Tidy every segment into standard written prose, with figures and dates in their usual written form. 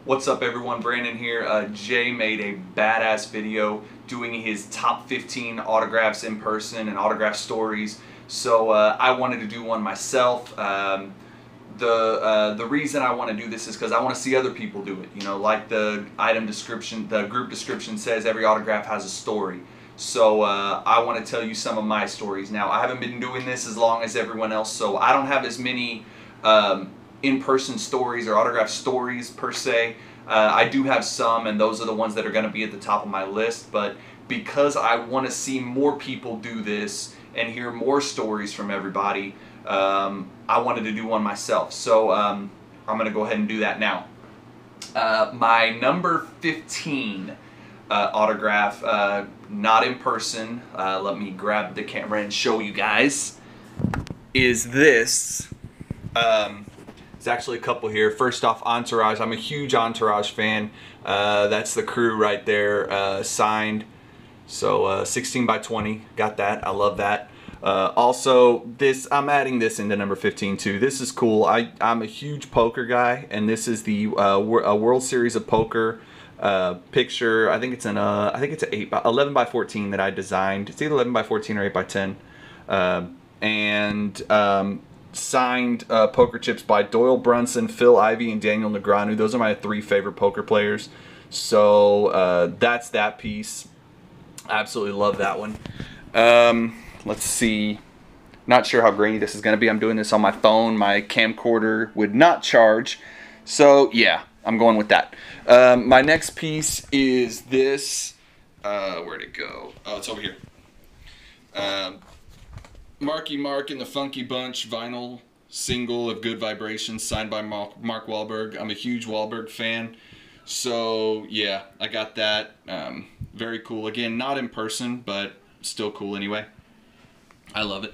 What's up everyone, Brandon here. Jay made a badass video doing his top 15 autographs in person and autograph stories. So I wanted to do one myself. The reason I want to do this is because I want to see other people do it. You know, like the item description, the group description says every autograph has a story. So I want to tell you some of my stories. Now, I haven't been doing this as long as everyone else, so I don't have as many in-person stories or autograph stories per se. I do have some, and those are the ones that are going to be at the top of my list, but because I want to see more people do this and hear more stories from everybody, I wanted to do one myself. So I'm going to go ahead and do that now. My number 15 autograph, not in person, let me grab the camera and show you guys, is this. There's actually a couple here. First off, Entourage. I'm a huge Entourage fan. That's the crew right there, signed. So 16 by 20, got that. I love that. Also, this, I'm adding this into number 15 too. This is cool. I'm a huge poker guy, and this is the a World Series of Poker picture. I think it's an 11 by 14 that I designed. It's either 11 by 14 or 8 by 10. Signed poker chips by Doyle Brunson, Phil Ivey, and Daniel Negreanu. Those are my 3 favorite poker players. So that's that piece. I absolutely love that one. Let's see. Not sure how grainy this is going to be. I'm doing this on my phone. My camcorder would not charge. So yeah, I'm going with that. My next piece is this. Where'd it go? Oh, it's over here. Marky Mark and the Funky Bunch vinyl single of Good Vibrations, signed by Mark Wahlberg. I'm a huge Wahlberg fan, so yeah, I got that. Very cool. Again, not in person, but still cool anyway. I love it.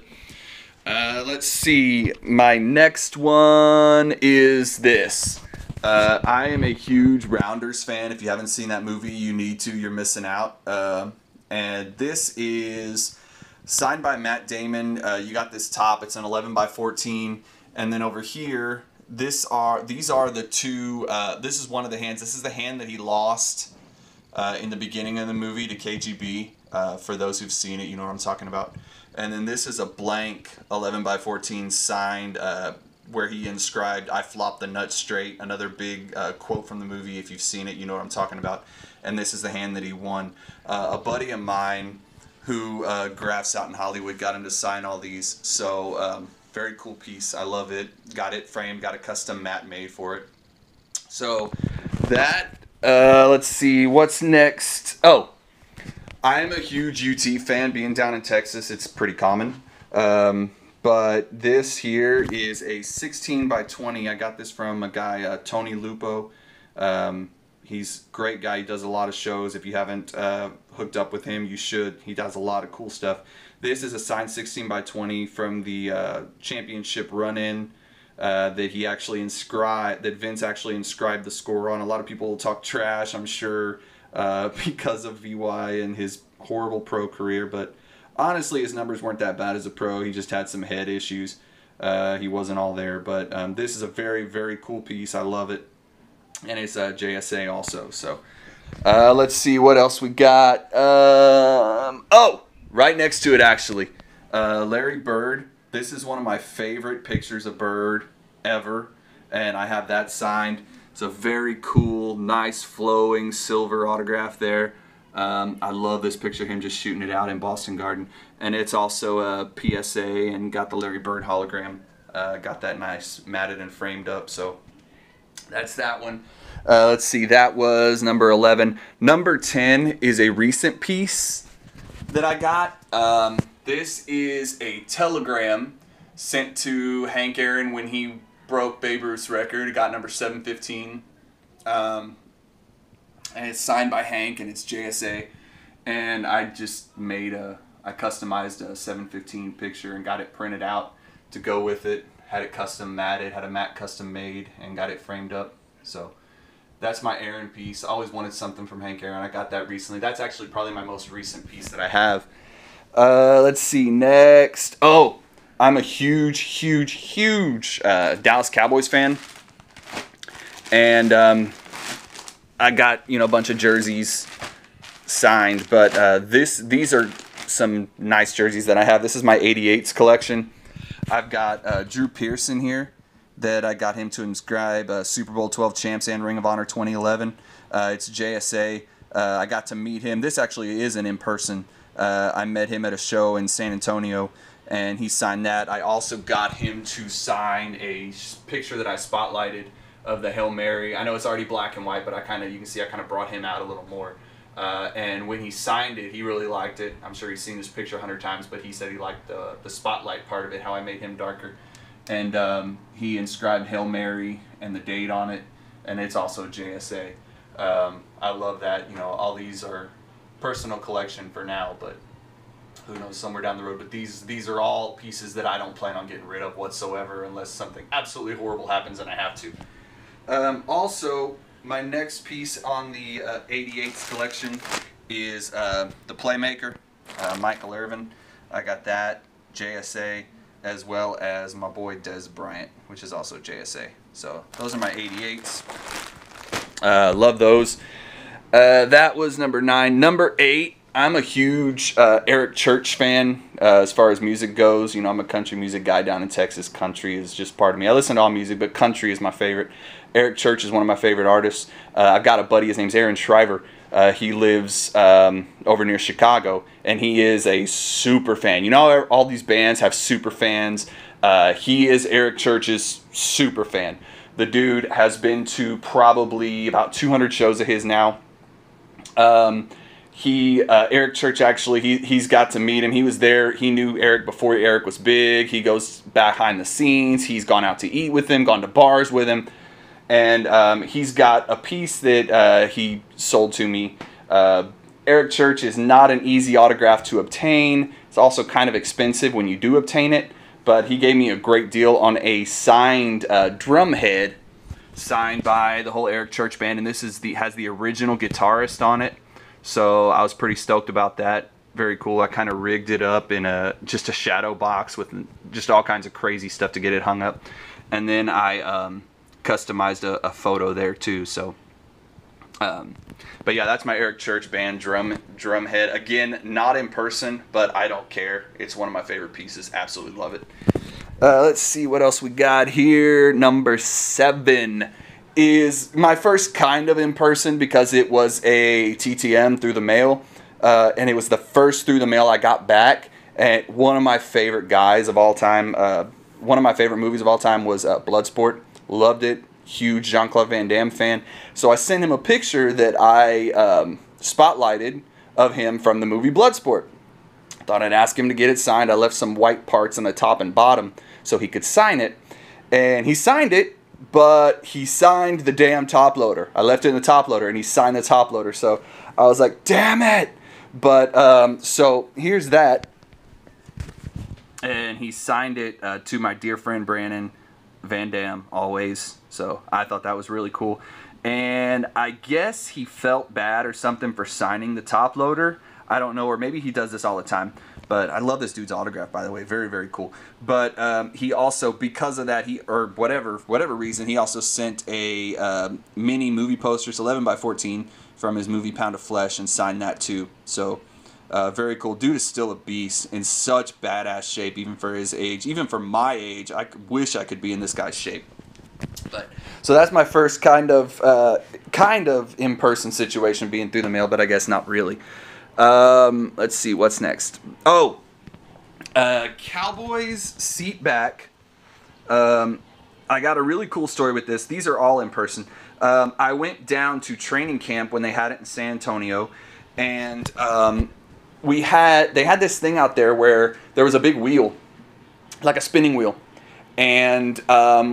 Let's see. My next one is this. I am a huge Rounders fan. If you haven't seen that movie, you need to. You're missing out. And this is signed by Matt Damon. You got this top. It's an 11 by 14, and then over here, these are the two. This is one of the hands. This is the hand that he lost in the beginning of the movie to KGB. For those who've seen it, you know what I'm talking about. And then this is a blank 11 by 14 signed where he inscribed, "I flopped the nut straight." Another big quote from the movie. If you've seen it, you know what I'm talking about. And this is the hand that he won. A buddy of mine who graphs out in Hollywood got him to sign all these. So very cool piece. I love it. Got it framed. Got a custom mat made for it. So that, let's see, what's next? Oh, I'm a huge UT fan. Being down in Texas, it's pretty common. But this here is a 16 by 20. I got this from a guy, Tony Lupo. He's a great guy. He does a lot of shows. If you haven't hooked up with him, you should. He does a lot of cool stuff. This is a signed 16 by 20 from the championship run-in that he actually inscribed, that Vince actually inscribed the score on. A lot of people will talk trash, I'm sure, because of VY and his horrible pro career. But honestly, his numbers weren't that bad as a pro. He just had some head issues. He wasn't all there. But this is a very, very cool piece. I love it. And it's JSA also. So let's see what else we got. Oh, right next to it actually, Larry Bird. This is one of my favorite pictures of Bird ever, and I have that signed. It's a very cool, nice, flowing silver autograph there. I love this picture of him just shooting it out in Boston Garden, and it's also a PSA and got the Larry Bird hologram. Got that nice matted and framed up. So that's that one. Let's see, that was number 11. Number 10 is a recent piece that I got. This is a telegram sent to Hank Aaron when he broke Babe Ruth's record. It got number 715. And it's signed by Hank, and it's JSA. And I just made I customized a 715 picture and got it printed out to go with it. Had it custom matted, had a mat custom made, and got it framed up. So that's my Aaron piece. I always wanted something from Hank Aaron. I got that recently. That's actually probably my most recent piece that I have. Let's see, next. Oh, I'm a huge Dallas Cowboys fan. And I got, you know, a bunch of jerseys signed, but these are some nice jerseys that I have. This is my 88s collection. I've got Drew Pearson here that I got him to inscribe Super Bowl 12 champs and Ring of Honor 2011. It's JSA. I got to meet him. This actually is an in-person. I met him at a show in San Antonio, and he signed that. I also got him to sign a picture that I spotlighted of the Hail Mary. I know it's already black and white, but you can see I kind of brought him out a little more. And when he signed it, he really liked it. I'm sure he's seen this picture 100 times, but he said he liked the spotlight part of it, how I made him darker. And he inscribed Hail Mary and the date on it, and it's also JSA. I love that. You know, all these are personal collection for now, but who knows, somewhere down the road. But these are all pieces that I don't plan on getting rid of whatsoever unless something absolutely horrible happens and I have to. Also, my next piece on the 88s collection is the Playmaker, Michael Irvin. I got that, JSA, as well as my boy Dez Bryant, which is also JSA. So those are my 88s. Love those. That was number 9. Number 8, I'm a huge Eric Church fan as far as music goes. You know, I'm a country music guy down in Texas. Country is just part of me. I listen to all music, but country is my favorite. Eric Church is one of my favorite artists. I've got a buddy, his name's Aaron Shriver. He lives over near Chicago, and he is a super fan. You know, all these bands have super fans. He is Eric Church's super fan. The dude has been to probably about 200 shows of his now. Eric Church, actually, he's got to meet him. He was there. He knew Eric before Eric was big. He goes behind the scenes. He's gone out to eat with him, gone to bars with him. And he's got a piece that he sold to me. Eric Church is not an easy autograph to obtain. It's also kind of expensive when you do obtain it. But he gave me a great deal on a signed drum head signed by the whole Eric Church band. And this is has the original guitarist on it. So I was pretty stoked about that. Very cool. I kind of rigged it up in just a shadow box with just all kinds of crazy stuff to get it hung up. And then I customized a photo there too. So but yeah, that's my Eric Church band drum head. Again, not in person, but I don't care. It's one of my favorite pieces. Absolutely love it. Let's see what else we got here. Number 7 is my first kind of in person because it was a TTM through the mail, and it was the first through the mail I got back. And one of my favorite guys of all time, one of my favorite movies of all time was Bloodsport. Loved it. Huge Jean-Claude Van Damme fan. So I sent him a picture that I spotlighted of him from the movie Bloodsport. Thought I'd ask him to get it signed. I left some white parts on the top and bottom so he could sign it. And he signed it, but he signed the damn top loader. I left it in the top loader, and he signed the top loader. So I was like, damn it! But, so here's that. And he signed it to my dear friend Brandon Van Damme, always. So I thought that was really cool. And I guess he felt bad or something for signing the top loader. I don't know, or maybe he does this all the time. But I love this dude's autograph, by the way. Very, very cool. But he also, because of that, or whatever reason, he also sent a mini movie poster, it's 11 by 14, from his movie Pound of Flesh, and signed that too. So very cool. Dude is still a beast, in such badass shape, even for his age. Even for my age, I wish I could be in this guy's shape. But so that's my first kind of in-person situation, being through the mail, but I guess not really. Let's see, what's next? Oh, Cowboys seat back. I got a really cool story with this. These are all in person. I went down to training camp when they had it in San Antonio, and they had this thing out there where there was a big wheel, like a spinning wheel. And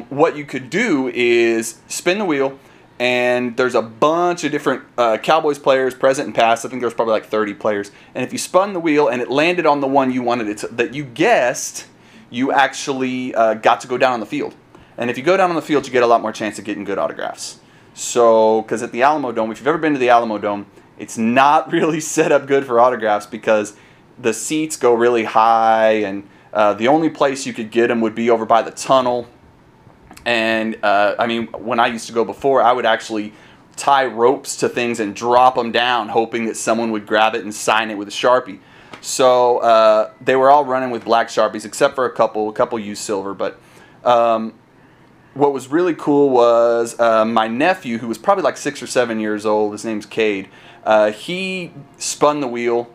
what you could do is spin the wheel, and there's a bunch of different Cowboys players present and past. I think there's probably like 30 players. And if you spun the wheel and it landed on the one you wanted it to, that you guessed, you actually got to go down on the field. And if you go down on the field, you get a lot more chance of getting good autographs. So, because at the Alamo Dome, if you've ever been to the Alamo Dome, it's not really set up good for autographs because the seats go really high, and the only place you could get them would be over by the tunnel. And I mean, when I used to go before, I would actually tie ropes to things and drop them down, hoping that someone would grab it and sign it with a Sharpie. So they were all running with black Sharpies, except for a couple used silver. But what was really cool was my nephew, who was probably like 6 or 7 years old, his name's Cade, he spun the wheel,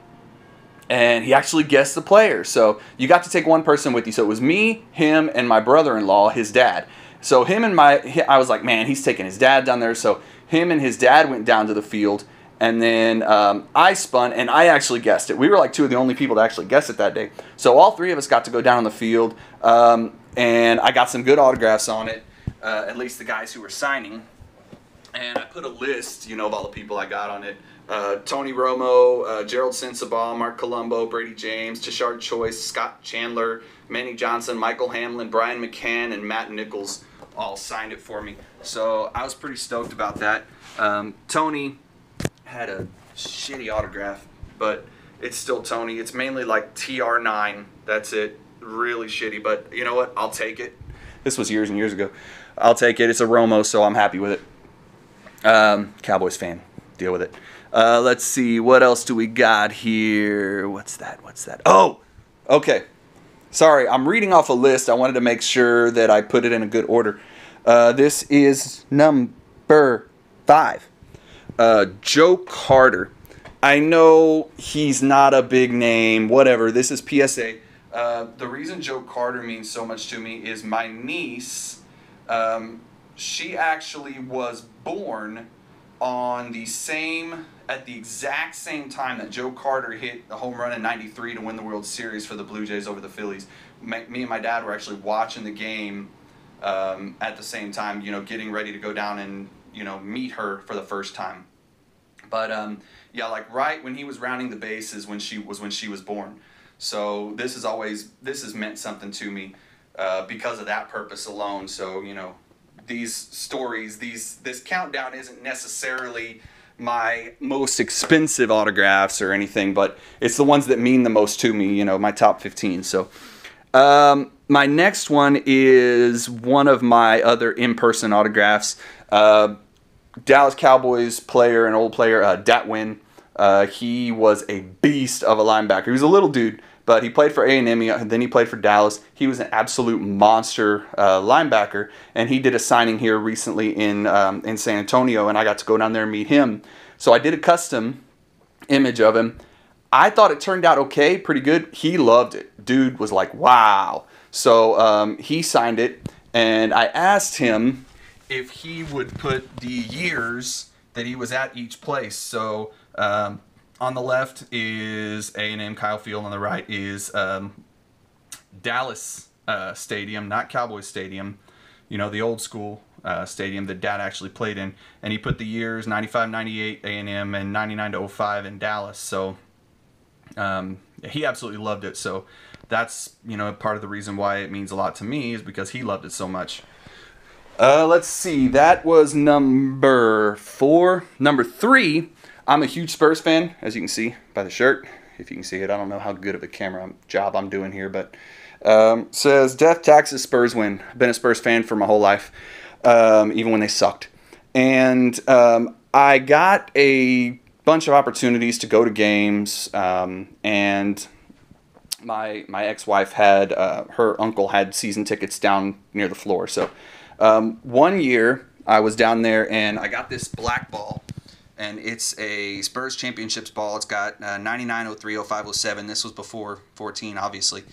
and he actually guessed the player. So you got to take one person with you. So it was me, him, and my brother-in-law, his dad. So I was like, man, he's taking his dad down there. So him and his dad went down to the field, and then I spun, and I actually guessed it. We were like two of the only people to actually guess it that day. So all three of us got to go down on the field, and I got some good autographs on it, at least the guys who were signing. And I put a list, of all the people I got on it. Tony Romo, Gerald Sensabaugh, Mark Colombo, Brady James, Tashard Choice, Scott Chandler, Manny Johnson, Michael Hamlin, Brian McCann, and Matt Nichols all signed it for me. So I was pretty stoked about that. Tony had a shitty autograph, but it's still Tony. It's mainly like TR9. That's it. Really shitty, but you know what? I'll take it. This was years and years ago. I'll take it. It's a Romo, so I'm happy with it. Cowboys fan. Deal with it. Let's see. What else do we got here? What's that? Oh, okay. Sorry, I'm reading off a list. I wanted to make sure that I put it in a good order. This is number 5. Joe Carter. I know he's not a big name, whatever. This is PSA. The reason Joe Carter means so much to me is my niece, she actually was born at the exact same time that Joe Carter hit the home run in '93 to win the World Series for the Blue Jays over the Phillies. Me and my dad were actually watching the game at the same time, getting ready to go down and, meet her for the first time. But yeah, like right when he was rounding the bases when she was born. So this has meant something to me because of that purpose alone. So, these stories, this countdown isn't necessarily my most expensive autographs or anything, but it's the ones that mean the most to me, my top 15. So my next one is one of my other in-person autographs. Dallas Cowboys player, an old player, Datwin. He was a beast of a linebacker. He was a little dude, but he played for A&M, then he played for Dallas. He was an absolute monster linebacker, and he did a signing here recently in San Antonio, and I got to go down there and meet him. So I did a custom image of him. I thought it turned out okay, pretty good. He loved it. Dude was like, wow. So he signed it, and I asked him if he would put the years that he was at each place. So on the left is A&M Kyle Field. On the right is Dallas Stadium, not Cowboys Stadium. The old school stadium that Dad actually played in. And he put the years 95-98 A&M and 99-05 in Dallas. So he absolutely loved it. So that's, part of the reason why it means a lot to me is because he loved it so much. Let's see. That was number 4. Number 3. I'm a huge Spurs fan, as you can see by the shirt. If you can see it, I don't know how good of a camera job I'm doing here, but says Death Taxes Spurs win. I've been a Spurs fan for my whole life, even when they sucked. And I got a bunch of opportunities to go to games, and my ex-wife had her uncle had season tickets down near the floor. So one year I was down there and I got this black ball. And it's a Spurs championships ball. It's got 99, 03, 05, 07. This was before 14, obviously.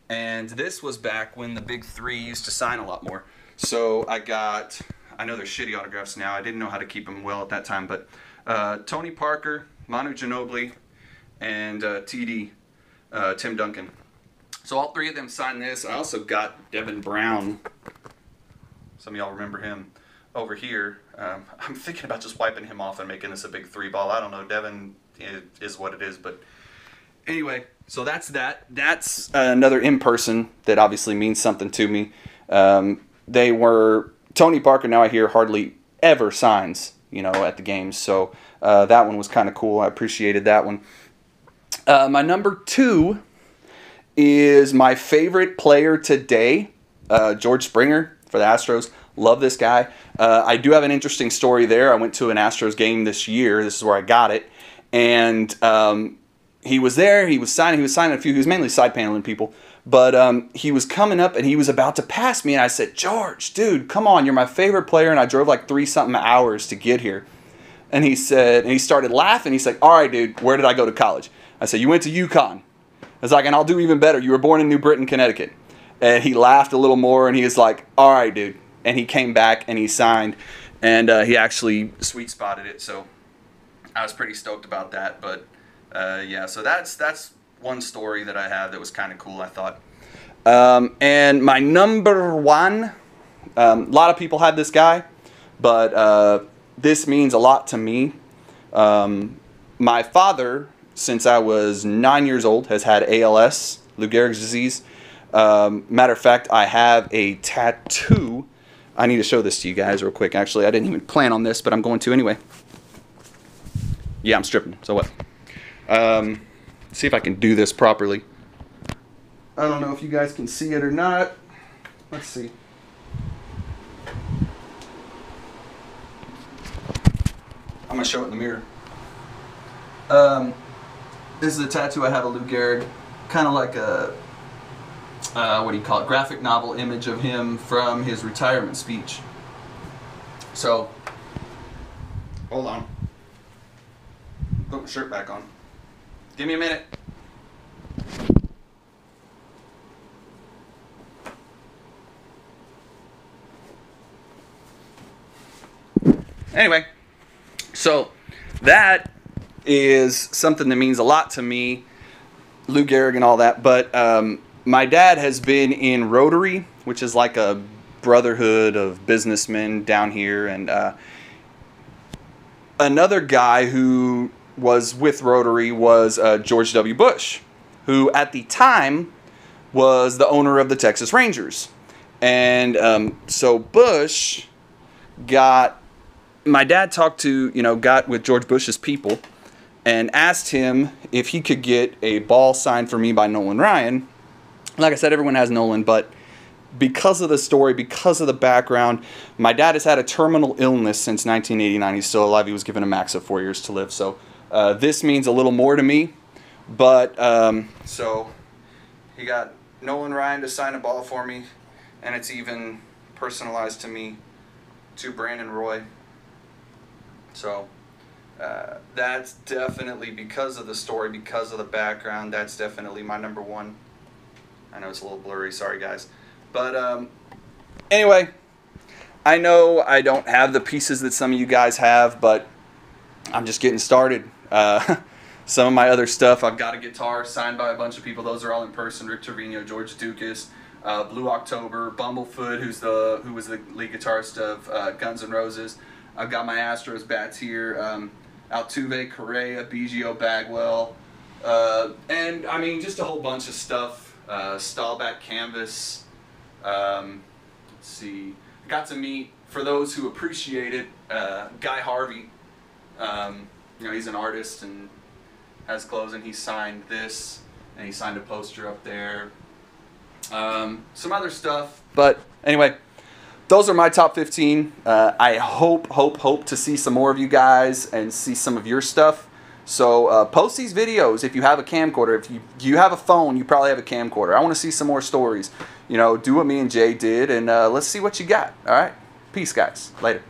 And this was back when the big 3 used to sign a lot more. So I know they're shitty autographs now. I didn't know how to keep them well at that time. But Tony Parker, Manu Ginobili, and TD, Tim Duncan. So all 3 of them signed this. I also got Devin Brown. Some of y'all remember him. Over here, I'm thinking about just wiping him off and making this a big 3 ball. I don't know. Devin is what it is, but anyway. So that's that. That's another in-person that obviously means something to me. They were Tony Parker. Now I hear hardly ever signs, at the games. So that one was kind of cool. I appreciated that one. My number 2 is my favorite player today, George Springer for the Astros. Love this guy. I do have an interesting story there. I went to an Astros game this year. This is where I got it. And he was there. He was signing a few. He was mainly side paneling people. But he was coming up and he was about to pass me. And I said, George, dude, come on. You're my favorite player. And I drove like 3-something hours to get here. And he said, and he started laughing. He's like, all right, dude, where did I go to college? I said, you went to UConn. I was like, and I'll do even better. You were born in New Britain, Connecticut. And he laughed a little more. And he was like, all right, dude. And he came back and he signed. And he actually sweet spotted it. So I was pretty stoked about that. But yeah, so that's one story that I have that was kind of cool, I thought. And my number one, a lot of people have this guy, but this means a lot to me. My father, since I was 9 years old, has had ALS, Lou Gehrig's disease. Matter of fact, I have a tattoo. I need to show this to you guys real quick. Actually, I didn't even plan on this, but I'm going to anyway. Yeah, I'm stripping, so what? See if I can do this properly. I don't know if you guys can see it or not. Let's see. I'm going to show it in the mirror. This is a tattoo I have of Lou Gehrig. Kind of like a, what do you call it, graphic novel image of him from his retirement speech. So, hold on. Put my shirt back on. Give me a minute. Anyway, so that is something that means a lot to me, Lou Gehrig and all that. But my dad has been in Rotary, which is like a brotherhood of businessmen down here. And another guy who was with Rotary was George W. Bush, who at the time was the owner of the Texas Rangers. And so Bush got... My dad got with George Bush's people and asked him if he could get a ball signed for me by Nolan Ryan. Like I said, everyone has Nolan, but because of the story, because of the background, my dad has had a terminal illness since 1989. He's still alive. He was given a max of 4 years to live. So this means a little more to me. But so he got Nolan Ryan to sign a ball for me, and it's even personalized to me, to Brandon Roy. So that's definitely, because of the story, because of the background, that's definitely my number one. I know it's a little blurry, sorry guys. But anyway, I know I don't have the pieces that some of you guys have, but I'm just getting started. Some of my other stuff, I've got a guitar signed by a bunch of people. Those are all in person. Rick Trevino, George Dukas, Blue October, Bumblefoot, who was the lead guitarist of Guns N' Roses. I've got my Astros bats here, Altuve, Correa, Biggio, Bagwell, and I mean just a whole bunch of stuff. Stahlback canvas. Let's see. I got to meet, for those who appreciate it, Guy Harvey. He's an artist and has clothes, and he signed this, and he signed a poster up there. Some other stuff, but anyway. Those are my top 15. I hope to see some more of you guys and see some of your stuff. So post these videos if you have a camcorder. If you have a phone, you probably have a camcorder. I want to see some more stories. Do what me and Jay did, and let's see what you got. All right? Peace, guys. Later.